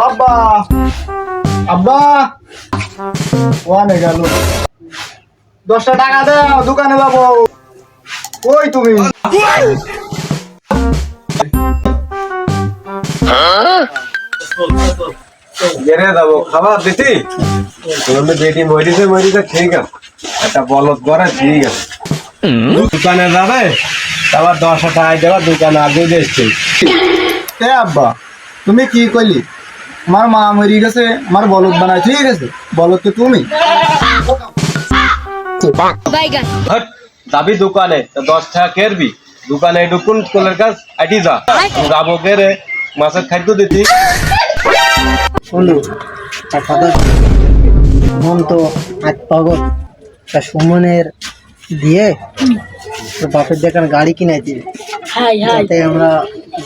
আব্বা আব্বা ওয়ানে গেল 10টা টাকা দাও দোকানে যাবো। কই তুমি? গেরে যাবো খাবার দিতি তুমি যেটি মরিছে ঠিক আছে, একটা বলদ করে ঠিক আছে। দোকানে যাবে আবার 10 টাকা দেওয়া দোকানে আগে এসছে। এ আব্বা তুমি কি কইলি? আমার মা মরি গেছে, আমার বলদ বানাই ঠিক আছে, বলদ তো তুমি। হট, যাবি দোকানে 10 টাকা কেরবি দোকানে ঢুকুন কোলের কাজ আইটি যা যাবো গেরে মাছের খাদ্য দিতি। বন্ধু মন তো আজ পাগল, তা সুমনের দিয়ে তোর বাপের দেখান গাড়ি কিনাই দিবে যাতে আমরা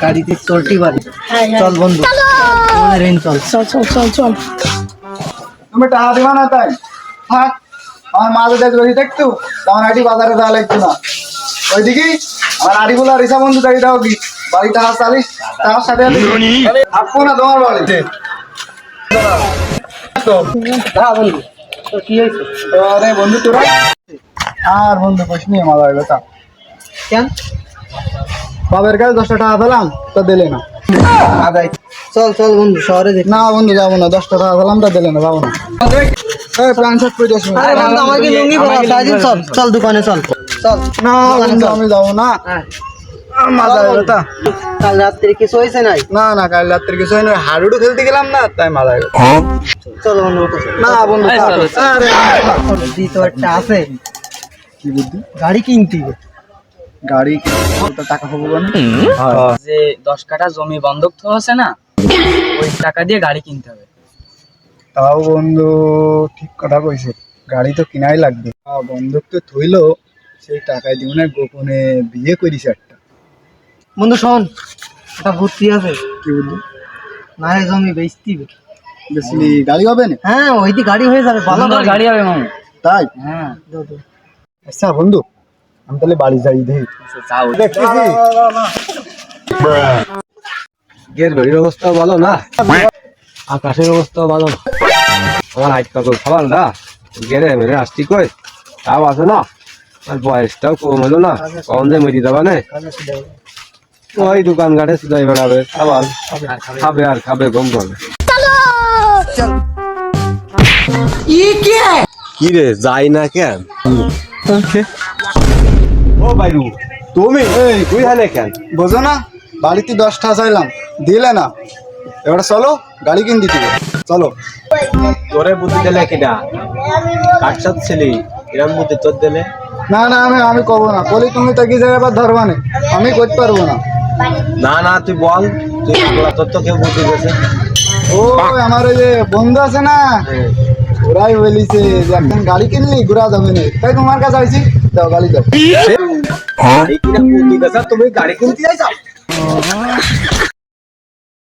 গাড়িতে চলতে পারি। চল বন্ধু আমাদের রেন চল চল চল চল চল। তুমি টাকা দিবা না তাই থাক, আমার মা যদি যদি দেখতো তখন আইটি বাজারে যাওয়া লাগতো না। ওইদিকে আমার আড়িগুলো রিসা বন্ধু তাই দাও কি বাড়ি টাকা 40 টাকার সাথে থাকবো না তোমার বাড়িতে। হ্যাঁ বন্ধু তোর কি হয়েছে? আরে বন্ধু তোরা আর বন্ধু কইস নি আমার কথা কেন? বাবার কাছে 10টা টাকা পেলাম তো দিলে না। চল চল বন্ধু শহরে দেখ। না বন্ধু যাবো না, 10টা টাকা পেলাম তো দিলে না, যাবো না। প্ল্যান শট করে দিস আরে বন্ধু আমাকে লুঙ্গি পরা সারাদিন চল চল দোকানে চল চল। না বন্ধু আমি যাবো না, হ্যাঁ মাথা ব্যথা। কাল রাত্রে কিছু হয়েছে নাই? না না কাল রাত্রে কিছু হয়নি, হাডুডু খেলতে গেলাম না তাই মাথা ব্যথা। চল বন্ধু ওঠো। না বন্ধু থাক। আরে বুদ্ধি তো একটা আছে, কি বুদ্ধি? গাড়ি কিনতে হবে। গাড়ি তো টাকা পাবো না। যে 10 কাঠা জমি বন্ধক তো আছে না, ওই টাকা দিয়ে গাড়ি কিনতে হবে। তাও বন্ধু ঠিক কথা কইছে, গাড়ি তো কিনাই লাগবে। বন্ধুক তো থইলো সেই টাকায় দিব না, গোপনে বিয়ে করিস একটা। বন্ধু শোন, একটা বুদ্ধি আছে। কি বুদ্ধি? না জমি বেচতে হবে। বেশি গাড়ি হবে না? হ্যাঁ ওইটি গাড়ি হয়ে যাবে, ভালো সুন্দর গাড়ি হবে মামু। তাই? হ্যাঁ দাও, দাও। আচ্ছা বন্ধু আমি তাহলে বাড়ি যাই দেখি। যাও। দেখতেছি গের ঘড়ির অবস্থা ভালো না, আকাশের অবস্থা ভালো না, আমার হাইট পাগল খাবার না গেরে মেরে আসছি কই তাও আছে না, আর বয়সটাও কম হলো না, কম যে মেরি যাবা না ওই দোকান ঘাটে সুদাই বেড়াবে খাবার খাবে আর খাবে গম করবে। কি রে যাই না কেন? ও বাইরু তুমি তুই হানে কেন? বোঝো না বাড়িতে 10টা চাইলাম দিলে না, এবার চলো গাড়ি কিন দিতে হবে। চলো। তোরে বুদ্ধি দিলে কিনা কাটসাত ছিলি এরম বুদ্ধি তোর দিলে? না না আমি করবো না, বলি তুমি তো কি জায়গায় আবার ধরবা না, আমি করতে পারবো না। না না তুই বল, তুই তোর তো কেউ বুদ্ধি দিয়েছে। ও আমার ওই যে বন্ধু আছে না, ওরাই বলিছে যে একদিন গাড়ি কিনলি ঘুরা যাবে না, তাই তোমার কাছে আইছি, দাও গাড়ি দাও। গাড়ি কিনা বুদ্ধি দিয়েছে, তুমি গাড়ি কিনতে যাইছো?